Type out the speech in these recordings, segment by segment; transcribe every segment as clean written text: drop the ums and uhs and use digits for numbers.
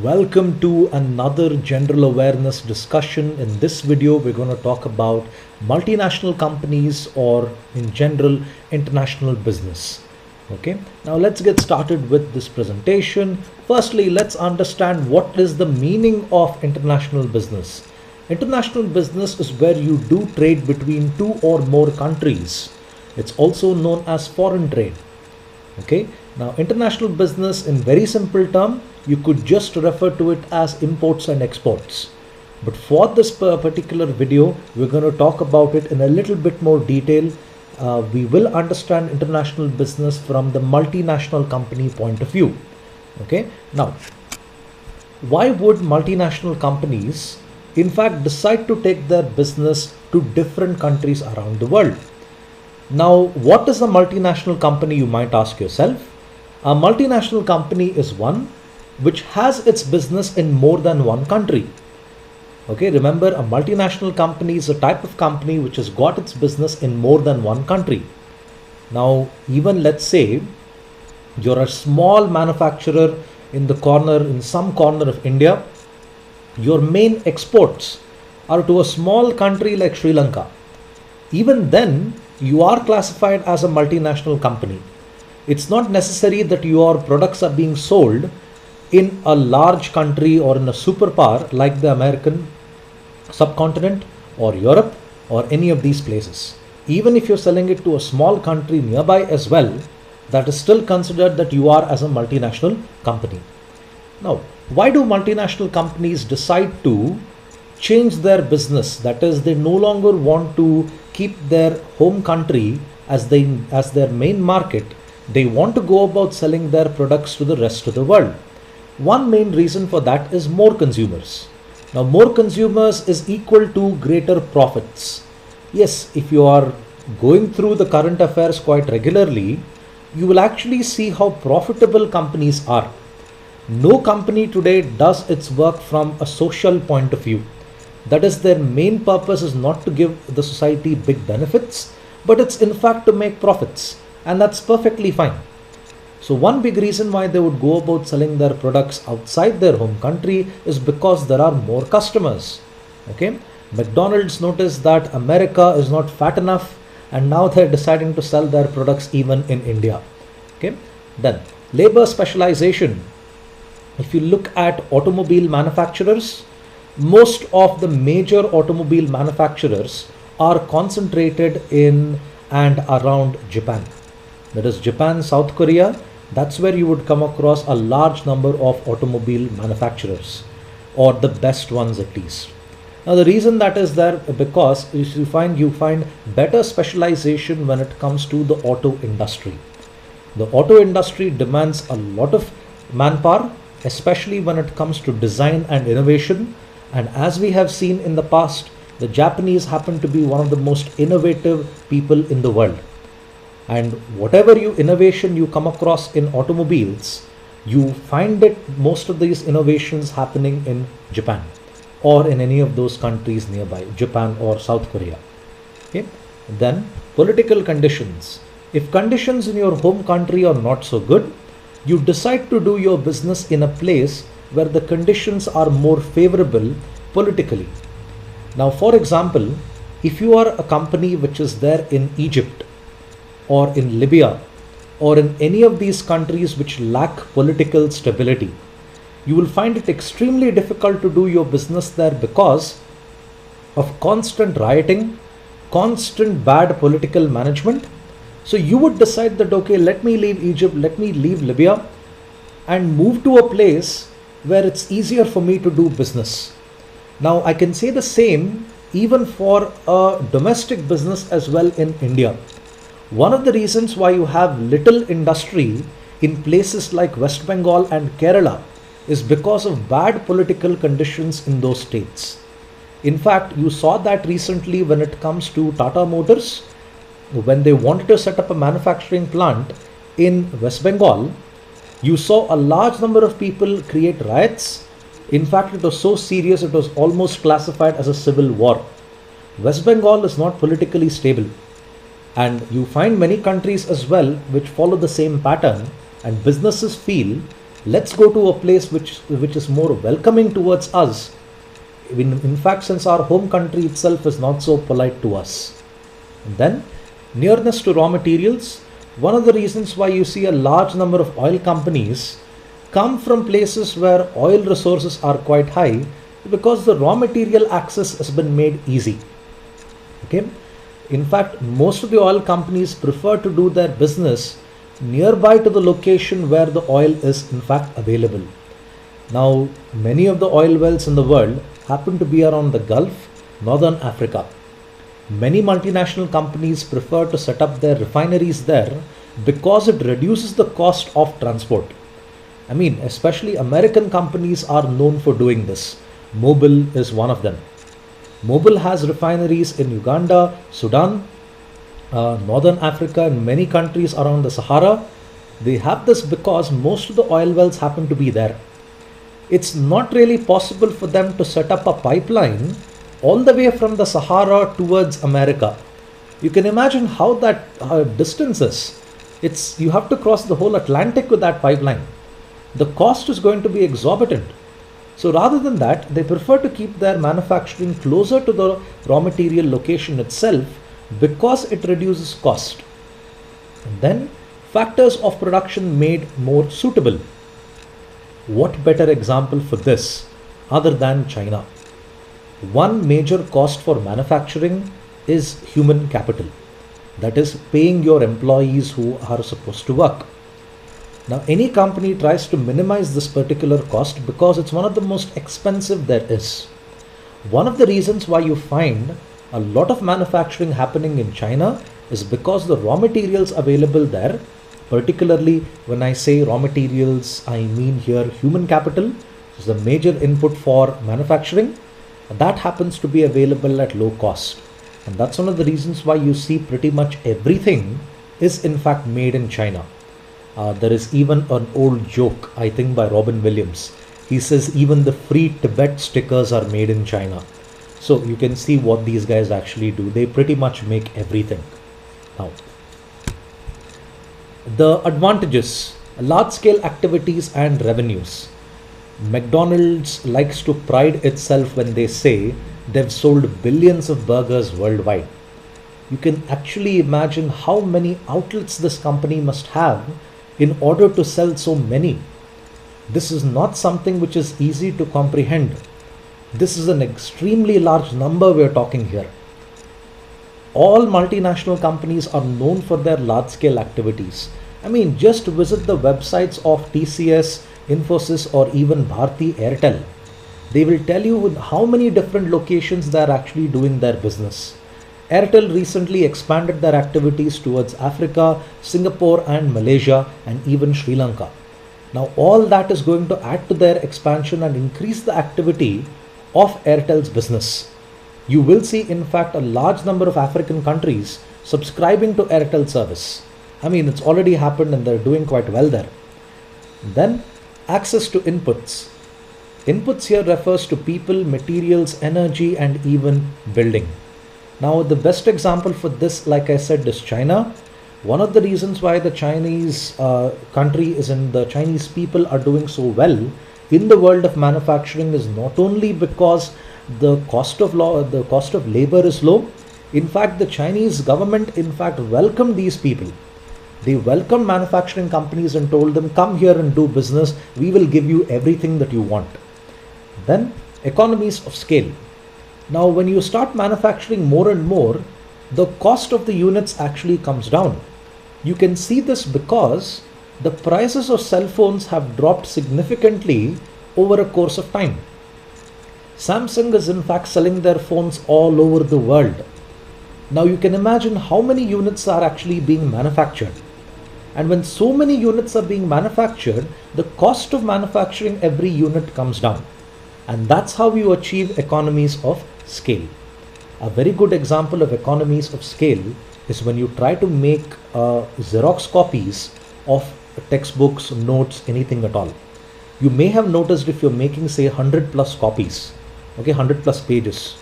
Welcome to another general awareness discussion. In this video, we're going to talk about multinational companies or in general international business. Okay, now let's get started with this presentation. Firstly, let's understand what is the meaning of international business. International business is where you do trade between two or more countries. It's also known as foreign trade. Okay, now international business in very simple term, you could just refer to it as imports and exports. But for this particular video, we're going to talk about it in a little bit more detail. We will understand international business from the multinational company point of view. Okay, now why would multinational companies in fact decide to take their business to different countries around the world? Now, what is a multinational company, you might ask yourself? A multinational company is one which has its business in more than one country. Okay, remember, a multinational company is a type of company which has got its business in more than one country. Now, even let's say you're a small manufacturer in some corner of India, your main exports are to a small country like Sri Lanka. Even then, you are classified as a multinational company. It's not necessary that your products are being sold in a large country or in a superpower like the American subcontinent or Europe or any of these places. Even if you're selling it to a small country nearby as well, that is still considered that you are as a multinational company. Now, why do multinational companies decide to change their business? That is, they no longer want to keep their home country as their main market. They want to go about selling their products to the rest of the world. One main reason for that is more consumers. Now, more consumers is equal to greater profits. Yes, if you are going through the current affairs quite regularly, you will actually see how profitable companies are. No company today does its work from a social point of view. That is, their main purpose is not to give the society big benefits, but it's in fact to make profits, and that's perfectly fine. So one big reason why they would go about selling their products outside their home country is because there are more customers. Okay, McDonald's noticed that America is not fat enough, and now they're deciding to sell their products even in India. Okay, then labor specialization. If you look at automobile manufacturers, most of the major automobile manufacturers are concentrated in and around Japan. That is Japan, South Korea. That's where you would come across a large number of automobile manufacturers, or the best ones at least. Now, the reason that is there because you find better specialization when it comes to the auto industry. The auto industry demands a lot of manpower, especially when it comes to design and innovation. And as we have seen in the past, the Japanese happen to be one of the most innovative people in the world. And whatever innovation you come across in automobiles, you find it most of these innovations happening in Japan or in any of those countries nearby, Japan or South Korea. Okay? Then political conditions. If conditions in your home country are not so good, you decide to do your business in a place where the conditions are more favorable politically. Now, for example, if you are a company which is there in Egypt or in Libya or in any of these countries which lack political stability, you will find it extremely difficult to do your business there because of constant rioting, constant bad political management. So you would decide that, okay, let me leave Egypt, let me leave Libya and move to a place where it's easier for me to do business. Now, I can say the same even for a domestic business as well in India. One of the reasons why you have little industry in places like West Bengal and Kerala is because of bad political conditions in those states. In fact, you saw that recently when it comes to Tata Motors, when they wanted to set up a manufacturing plant in West Bengal. You saw a large number of people create riots. In fact, it was so serious, it was almost classified as a civil war. West Bengal is not politically stable. And you find many countries as well which follow the same pattern, and businesses feel Let's go to a place which is more welcoming towards us. In fact, since our home country itself is not so polite to us. And then, nearness to raw materials. One of the reasons why you see a large number of oil companies come from places where oil resources are quite high, because the raw material access has been made easy. Okay. In fact, most of the oil companies prefer to do their business nearby to the location where the oil is in fact available. Now, many of the oil wells in the world happen to be around the Gulf, Northern Africa. Many multinational companies prefer to set up their refineries there because it reduces the cost of transport. I mean, especially American companies are known for doing this. Mobil is one of them. Mobil has refineries in Uganda, Sudan, Northern Africa, and many countries around the Sahara. They have this because most of the oil wells happen to be there. It's not really possible for them to set up a pipeline all the way from the Sahara towards America. You can imagine how that distance is. You have to cross the whole Atlantic with that pipeline. The cost is going to be exorbitant. So rather than that, they prefer to keep their manufacturing closer to the raw material location itself because it reduces cost. And then, factors of production made more suitable. What better example for this other than China? One major cost for manufacturing is human capital. That is, paying your employees who are supposed to work. Now, any company tries to minimize this particular cost because it's one of the most expensive there is. One of the reasons why you find a lot of manufacturing happening in China is because the raw materials available there, particularly when I say raw materials, I mean here human capital, which is the major input for manufacturing, that happens to be available at low cost. And that's one of the reasons why you see pretty much everything is in fact made in China. There is even an old joke, I think by Robin Williams. He says even the free Tibet stickers are made in China. So you can see what these guys actually do. They pretty much make everything. Now, the advantages, large scale activities and revenues. McDonald's likes to pride itself when they say they've sold billions of burgers worldwide. You can actually imagine how many outlets this company must have in order to sell so many. This is not something which is easy to comprehend. This is an extremely large number we're talking here. All multinational companies are known for their large scale activities. I mean, just visit the websites of TCS, Infosys, or even Bharti Airtel. They will tell you with how many different locations they are actually doing their business. Airtel recently expanded their activities towards Africa, Singapore and Malaysia and even Sri Lanka. Now all that is going to add to their expansion and increase the activity of Airtel's business. You will see in fact a large number of African countries subscribing to Airtel service. I mean, it's already happened and they're doing quite well there. Then access to inputs. Inputs here refers to people, materials, energy and even building. Now the best example for this, like I said, is China. One of the reasons why the Chinese country is in the Chinese people are doing so well in the world of manufacturing is not only because the cost of labor is low. In fact, the Chinese government in fact welcomed these people. They welcomed manufacturing companies and told them, come here and do business. We will give you everything that you want. Then economies of scale. Now, when you start manufacturing more and more, the cost of the units actually comes down. You can see this because the prices of cell phones have dropped significantly over a course of time. Samsung is in fact selling their phones all over the world. Now you can imagine how many units are actually being manufactured. And when so many units are being manufactured, the cost of manufacturing every unit comes down. And that's how you achieve economies of scale. A very good example of economies of scale is when you try to make Xerox copies of textbooks, notes, anything at all. You may have noticed if you're making say 100 plus copies, okay, 100 plus pages,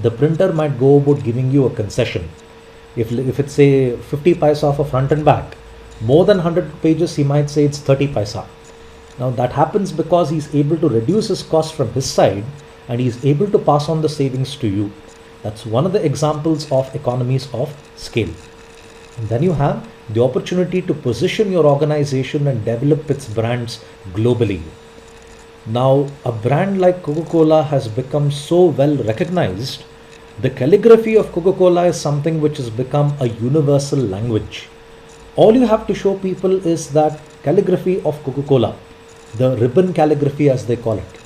the printer might go about giving you a concession. If it's say 50 paisa for front and back, more than 100 pages he might say it's 30 paisa. Now that happens because he's able to reduce his cost from his side and he's able to pass on the savings to you. That's one of the examples of economies of scale. And then you have the opportunity to position your organization and develop its brands globally. Now, a brand like Coca-Cola has become so well recognized. The calligraphy of Coca-Cola is something which has become a universal language. All you have to show people is that calligraphy of Coca-Cola, the ribbon calligraphy as they call it.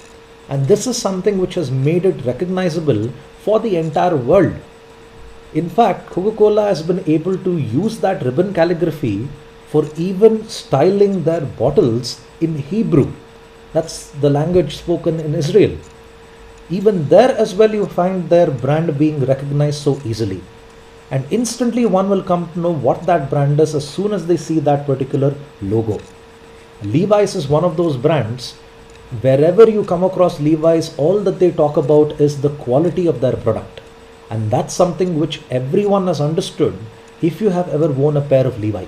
And this is something which has made it recognizable for the entire world. In fact, Coca-Cola has been able to use that ribbon calligraphy for even styling their bottles in Hebrew. That's the language spoken in Israel. Even there as well, you find their brand being recognized so easily. And instantly one will come to know what that brand is as soon as they see that particular logo. Levi's is one of those brands. Wherever you come across Levi's, all that they talk about is the quality of their product. And that's something which everyone has understood if you have ever worn a pair of Levi.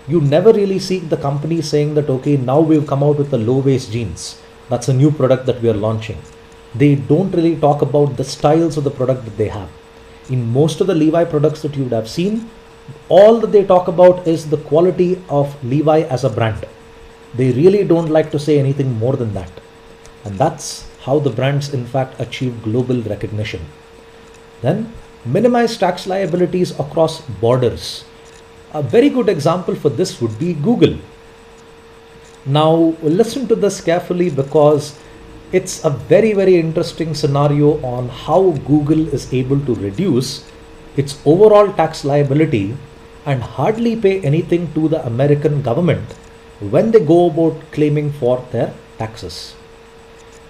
You never really see the company saying that, okay, now we've come out with the low waist jeans. That's a new product that we are launching. They don't really talk about the styles of the product that they have. In most of the Levi products that you would have seen, all that they talk about is the quality of Levi as a brand. They really don't like to say anything more than that. And that's how the brands in fact achieve global recognition. Then, minimize tax liabilities across borders. A very good example for this would be Google. Now, listen to this carefully because it's a very, very interesting scenario on how Google is able to reduce its overall tax liability and hardly pay anything to the American government when they go about claiming for their taxes.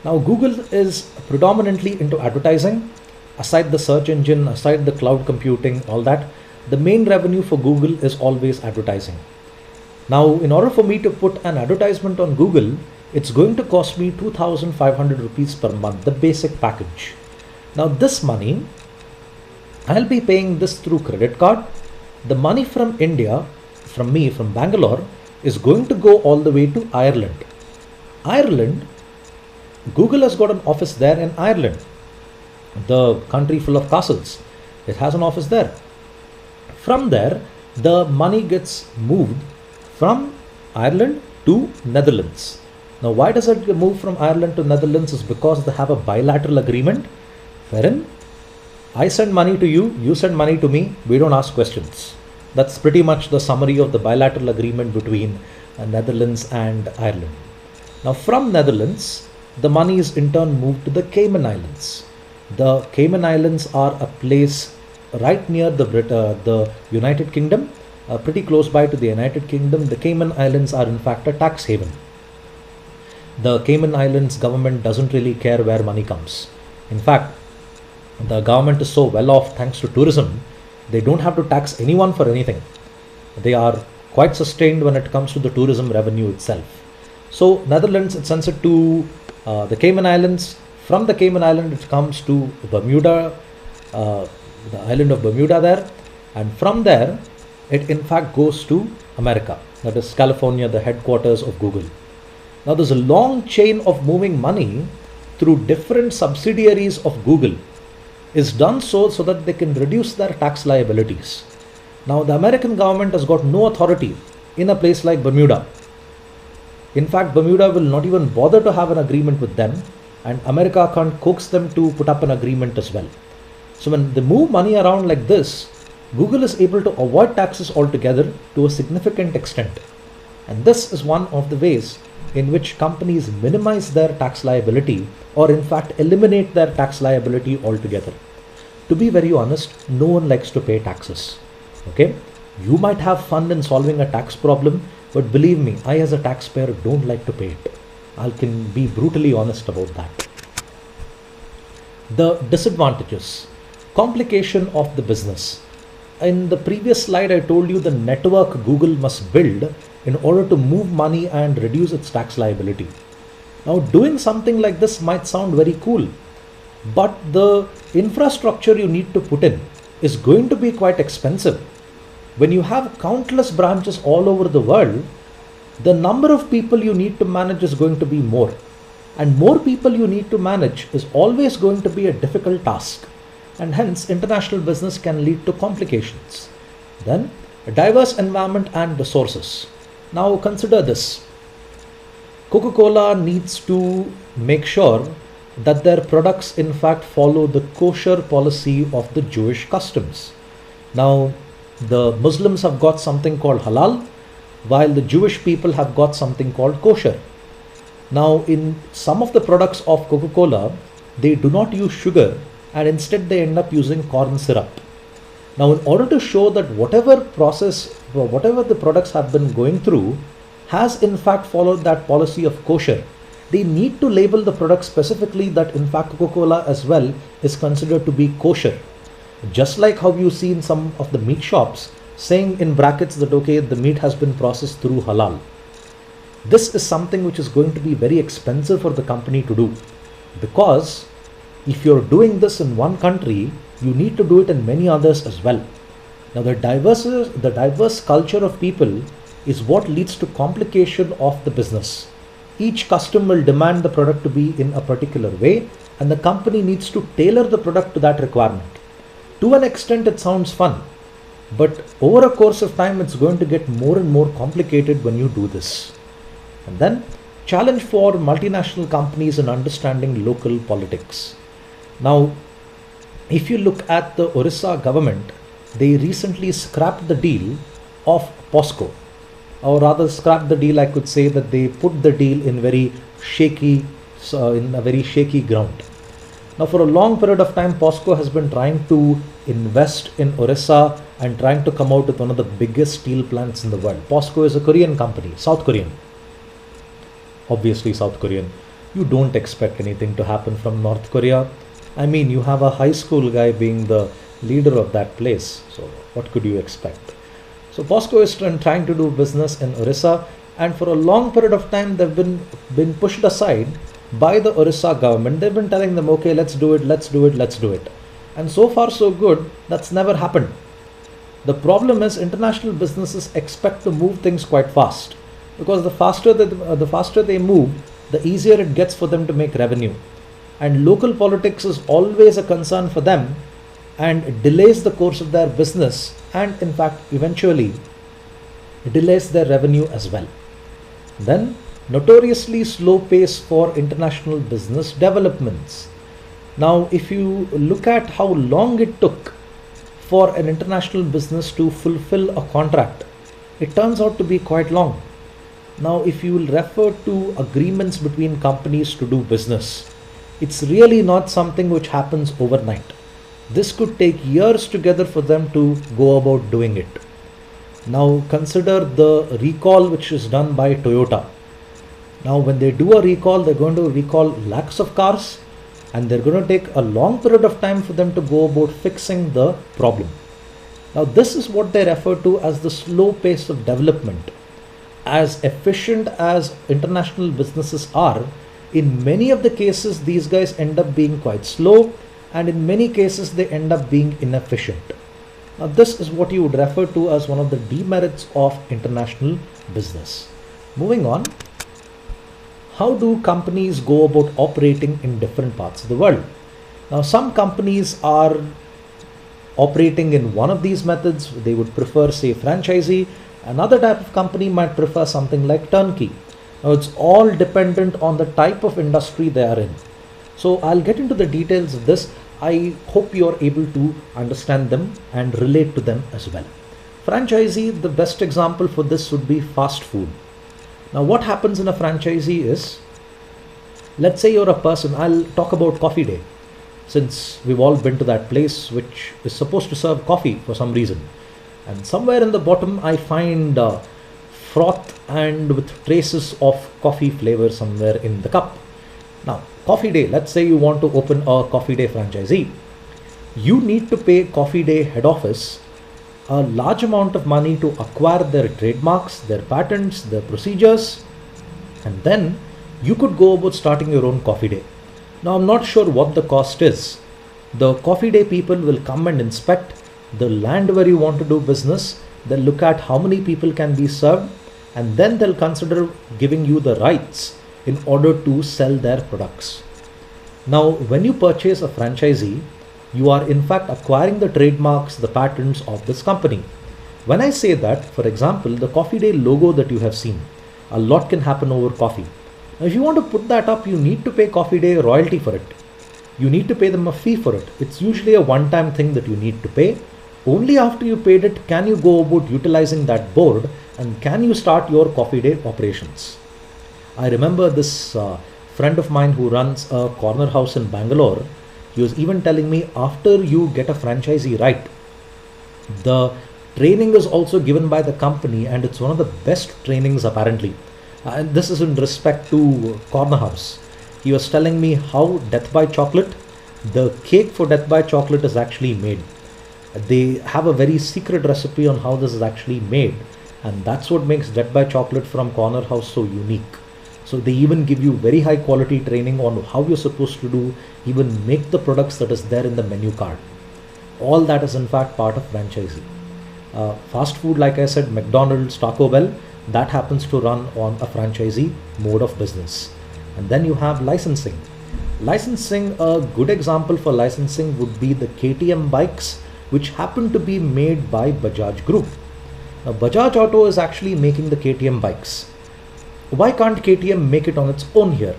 Now, Google is predominantly into advertising. Aside the search engine, aside the cloud computing, all that, the main revenue for Google is always advertising. Now, in order for me to put an advertisement on Google, it's going to cost me 2,500 rupees per month, the basic package. Now, this money, I'll be paying this through credit card. The money from India, from me, from Bangalore, is going to go all the way to Ireland. Ireland, Google has got an office there in Ireland, the country full of castles. It has an office there. From there, the money gets moved from Ireland to Netherlands. Now, why does it move from Ireland to Netherlands? Is because they have a bilateral agreement wherein I send money to you, you send money to me, we don't ask questions. That's pretty much the summary of the bilateral agreement between Netherlands and Ireland. Now, from Netherlands, the money is in turn moved to the Cayman Islands. The Cayman Islands are a place right near the United Kingdom, pretty close by to the United Kingdom. The Cayman Islands are in fact a tax haven. The Cayman Islands government doesn't really care where money comes. In fact, the government is so well off thanks to tourism, they don't have to tax anyone for anything. They are quite sustained when it comes to the tourism revenue itself. So Netherlands, it sends it to the Cayman Islands. From the Cayman Island, it comes to Bermuda, the island of Bermuda there, and from there it in fact goes to America, that is California, the headquarters of Google. Now there's a long chain of moving money through different subsidiaries of Google is done so that they can reduce their tax liabilities. Now the American government has got no authority in a place like Bermuda. In fact, Bermuda will not even bother to have an agreement with them, and America can't coax them to put up an agreement as well. So when they move money around like this, Google is able to avoid taxes altogether to a significant extent. And this is one of the ways in which companies minimize their tax liability, or in fact eliminate their tax liability altogether. To be very honest, no one likes to pay taxes. Okay? You might have fun in solving a tax problem, but believe me, I as a taxpayer don't like to pay it. I can be brutally honest about that. The disadvantages. Complication of the business. In the previous slide, I told you the network Google must build in order to move money and reduce its tax liability. Now, doing something like this might sound very cool, but the infrastructure you need to put in is going to be quite expensive. When you have countless branches all over the world, the number of people you need to manage is going to be more. And more people you need to manage is always going to be a difficult task. And hence, international business can lead to complications. Then, a diverse environment and resources. Now, consider this. Coca-Cola needs to make sure that their products in fact follow the kosher policy of the Jewish customs. Now, the Muslims have got something called halal, while the Jewish people have got something called kosher. Now, in some of the products of Coca-Cola, they do not use sugar and instead they end up using corn syrup. Now, in order to show that whatever process, or whatever the products have been going through has in fact followed that policy of kosher, they need to label the product specifically that in fact Coca-Cola as well is considered to be kosher. Just like how you see in some of the meat shops saying in brackets that okay, the meat has been processed through halal. This is something which is going to be very expensive for the company to do, because if you're doing this in one country, you need to do it in many others as well. Now, the diverse culture of people is what leads to complication of the business. Each customer will demand the product to be in a particular way, and the company needs to tailor the product to that requirement. To an extent, it sounds fun, but over a course of time, it's going to get more and more complicated when you do this. And then, challenge for multinational companies in understanding local politics. Now, if you look at the Orissa government, they recently scrapped the deal of POSCO, or rather scrapped the deal, I could say that they put the deal in a very shaky ground. Now, for a long period of time, POSCO has been trying to invest in Orissa and trying to come out with one of the biggest steel plants in the world. POSCO is a Korean company, South Korean. Obviously South Korean. You don't expect anything to happen from North Korea. I mean, you have a high school guy being the leader of that place. So what could you expect? So POSCO is trying to do business in Orissa, and for a long period of time they've been pushed aside by the Orissa government. They've been telling them, okay, let's do it, let's do it, let's do it. And so far so good, that's never happened. The problem is international businesses expect to move things quite fast, because the faster they move, the easier it gets for them to make revenue. And local politics is always a concern for them and delays the course of their business, and in fact eventually delays their revenue as well. Then, notoriously slow pace for international business developments. Now, if you look at how long it took for an international business to fulfill a contract, it turns out to be quite long. Now, if you will refer to agreements between companies to do business, it's really not something which happens overnight. This could take years together for them to go about doing it. Now, consider the recall which is done by Toyota. Now, when they do a recall, they're going to recall lakhs of cars, and they're going to take a long period of time for them to go about fixing the problem. Now, this is what they refer to as the slow pace of development. As efficient as international businesses are, in many of the cases, these guys end up being quite slow, and in many cases, they end up being inefficient. Now, this is what you would refer to as one of the demerits of international business. Moving on, how do companies go about operating in different parts of the world? Now, some companies are operating in one of these methods. They would prefer, say, franchisee. Another type of company might prefer something like turnkey. Now, it's all dependent on the type of industry they are in. So I'll get into the details of this. I hope you are able to understand them and relate to them as well. Franchisee, the best example for this would be fast food. Now, what happens in a franchisee is, let's say you're a person, I'll talk about Coffee Day, since we've all been to that place which is supposed to serve coffee for some reason. And somewhere in the bottom, I find froth and with traces of coffee flavor somewhere in the cup. Now, Coffee Day, let's say you want to open a Coffee Day franchisee. You need to pay Coffee Day head office a large amount of money to acquire their trademarks, their patents, their procedures, and then you could go about starting your own Coffee Day. Now, I'm not sure what the cost is. The Coffee Day people will come and inspect the land where you want to do business. They'll look at how many people can be served, and then they'll consider giving you the rights in order to sell their products. Now, when you purchase a franchisee, you are in fact acquiring the trademarks, the patents of this company. When I say that, for example, the Coffee Day logo that you have seen, a lot can happen over coffee. Now, if you want to put that up, you need to pay Coffee Day royalty for it. You need to pay them a fee for it. It's usually a one-time thing that you need to pay. Only after you paid it can you go about utilizing that board and can you start your Coffee Day operations. I remember this friend of mine who runs a corner house in Bangalore. He was even telling me, after you get a franchisee right, the training is also given by the company, and it's one of the best trainings apparently. And this is in respect to corner house. He was telling me how Death by Chocolate, the cake for Death by Chocolate is actually made. They have a very secret recipe on how this is actually made, and that's what makes Death by Chocolate from Corner House so unique. So they even give you very high quality training on how you're supposed to do, even make the products that is there in the menu card. All that is in fact part of franchisee. Fast food, like I said, McDonald's, Taco Bell, that happens to run on a franchisee mode of business. And then you have licensing. Licensing, a good example for licensing would be the KTM bikes, which happen to be made by Bajaj Group. Now, Bajaj Auto is actually making the KTM bikes. Why can't KTM make it on its own here?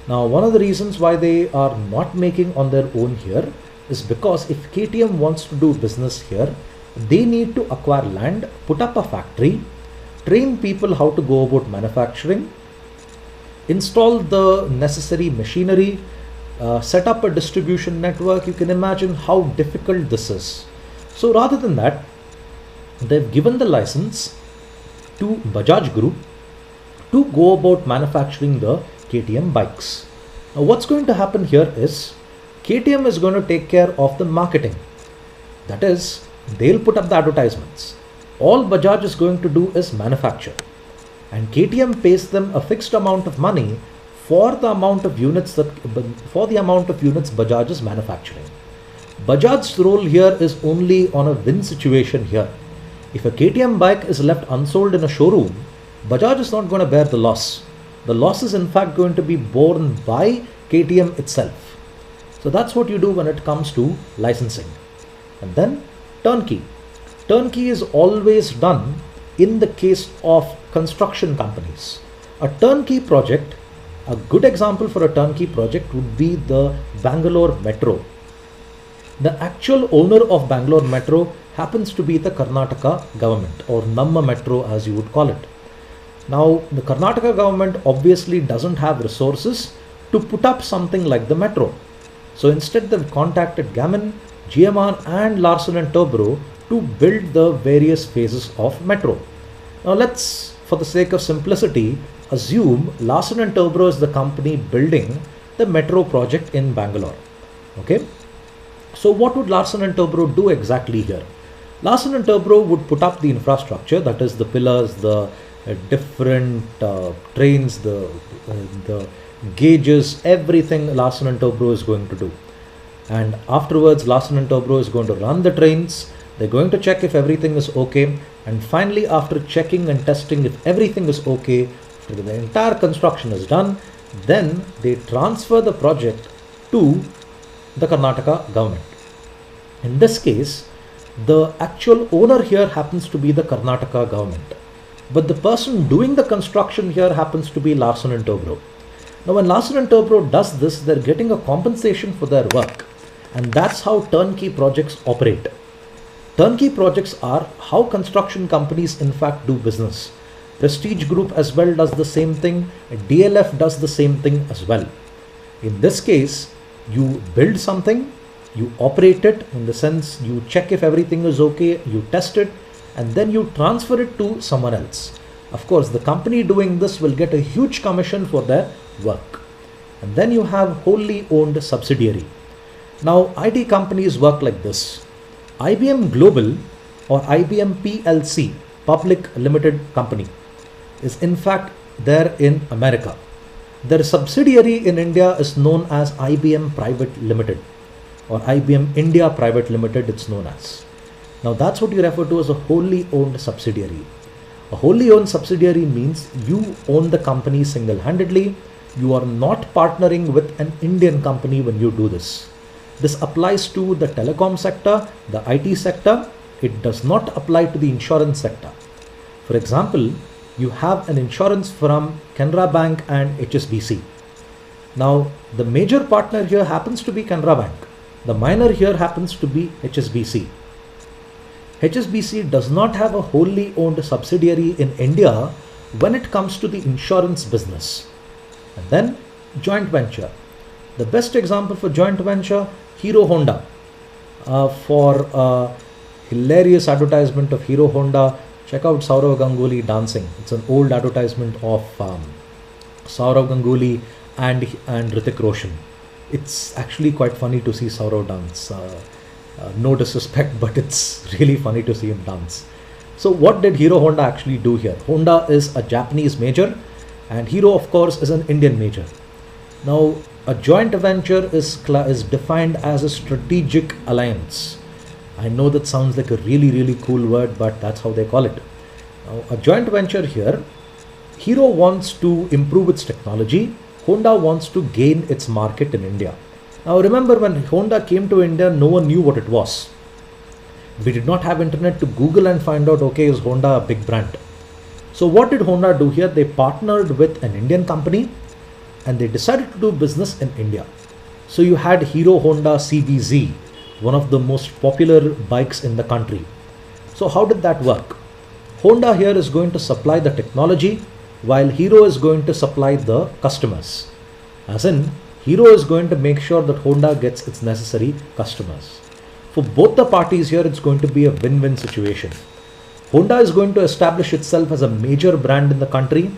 Now, one of the reasons why they are not making on their own here is because if KTM wants to do business here, they need to acquire land, put up a factory, train people how to go about manufacturing, install the necessary machinery, set up a distribution network. You can imagine how difficult this is. So rather than that, they've given the license to Bajaj Group to go about manufacturing the KTM bikes. Now what's going to happen here is KTM is going to take care of the marketing. That is, they'll put up the advertisements. All Bajaj is going to do is manufacture, and KTM pays them a fixed amount of money for the amount of units Bajaj is manufacturing. Bajaj's role here is only on a win situation here. If a KTM bike is left unsold in a showroom, Bajaj is not going to bear the loss. The loss is in fact going to be borne by KTM itself. So that's what you do when it comes to licensing. And then turnkey. Turnkey is always done in the case of construction companies. A turnkey project, a good example for a turnkey project would be the Bangalore Metro. The actual owner of Bangalore Metro happens to be the Karnataka government, or Namma Metro as you would call it. Now, the Karnataka government obviously doesn't have resources to put up something like the metro. So instead they've contacted Gammon, GMR and Larsen & Toubro to build the various phases of metro. Now let's, for the sake of simplicity, assume Larsen & Toubro is the company building the metro project in Bangalore. Okay. So what would Larsen & Toubro do exactly here? Larsen & Toubro would put up the infrastructure, that is the pillars, the different trains, the gauges, everything Larsen & Toubro is going to do. And afterwards Larsen & Toubro is going to run the trains. They're going to check if everything is okay, and finally after checking and testing if everything is okay, after the entire construction is done, then they transfer the project to the Karnataka government. In this case, the actual owner here happens to be the Karnataka government, but the person doing the construction here happens to be Larsen & Toubro. Now when Larsen & Toubro does this, they're getting a compensation for their work, and that's how turnkey projects operate. Turnkey projects are how construction companies in fact do business. Prestige Group as well does the same thing, DLF does the same thing as well. In this case, you build something, you operate it, in the sense you check if everything is okay, you test it, and then you transfer it to someone else. Of course, the company doing this will get a huge commission for their work. And then you have wholly owned subsidiary. Now IT companies work like this. IBM Global or IBM PLC, Public Limited Company, is in fact there in America. Their subsidiary in India is known as IBM Private Limited, or IBM India Private Limited it's known as. Now that's what you refer to as a wholly owned subsidiary. A wholly owned subsidiary means you own the company single-handedly. You are not partnering with an Indian company when you do this. This applies to the telecom sector, the IT sector. It does not apply to the insurance sector. For example, you have an insurance from Canara Bank and HSBC. Now, the major partner here happens to be Canara Bank. The minor here happens to be HSBC. HSBC does not have a wholly owned subsidiary in India when it comes to the insurance business. And then joint venture. The best example for joint venture, Hero Honda. For a hilarious advertisement of Hero Honda, check out Sourav Ganguly dancing. It's an old advertisement of Sourav Ganguly and Hrithik Roshan. It's actually quite funny to see Sourav dance. No disrespect, but it's really funny to see him dance. So what did Hero Honda actually do here? Honda is a Japanese major and Hero of course is an Indian major. Now a joint venture is defined as a strategic alliance. I know that sounds like a really cool word, but that's how they call it. Now a joint venture here, Hero wants to improve its technology, Honda wants to gain its market in India. Now remember, when Honda came to India, no one knew what it was. We did not have internet to Google and find out, okay, is Honda a big brand? So what did Honda do here? They partnered with an Indian company and they decided to do business in India. So you had Hero Honda CBZ, one of the most popular bikes in the country. So how did that work? Honda here is going to supply the technology while Hero is going to supply the customers. As in, Hero is going to make sure that Honda gets its necessary customers. For both the parties here, it's going to be a win-win situation. Honda is going to establish itself as a major brand in the country.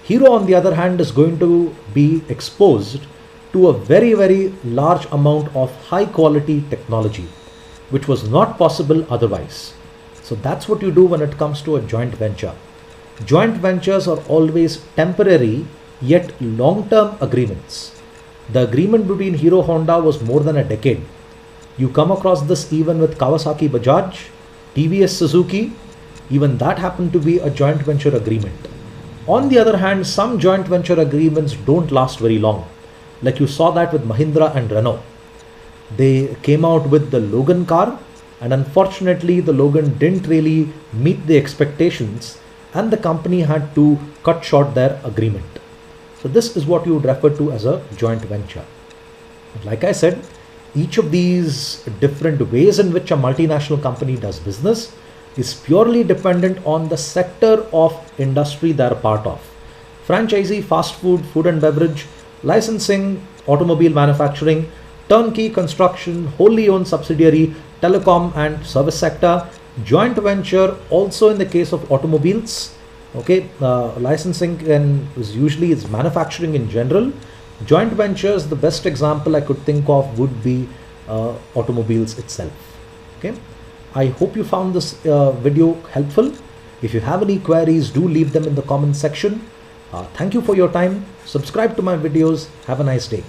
Hero, on the other hand, is going to be exposed to a very large amount of high-quality technology, which was not possible otherwise. So that's what you do when it comes to a joint venture. Joint ventures are always temporary yet long-term agreements. The agreement between Hero Honda was more than a decade. You come across this even with Kawasaki Bajaj, TVS Suzuki, even that happened to be a joint venture agreement. On the other hand, some joint venture agreements don't last very long. Like you saw that with Mahindra and Renault. They came out with the Logan car and unfortunately the Logan didn't really meet the expectations and the company had to cut short their agreement. So this is what you would refer to as a joint venture. Like I said, each of these different ways in which a multinational company does business is purely dependent on the sector of industry they are part of. Franchisee, fast food, food and beverage, licensing, automobile manufacturing, turnkey construction, wholly owned subsidiary, telecom and service sector, joint venture also in the case of automobiles. Okay, licensing is usually manufacturing in general. Joint ventures, the best example I could think of would be automobiles itself. Okay, I hope you found this video helpful. If you have any queries, do leave them in the comment section. Thank you for your time. Subscribe to my videos. Have a nice day.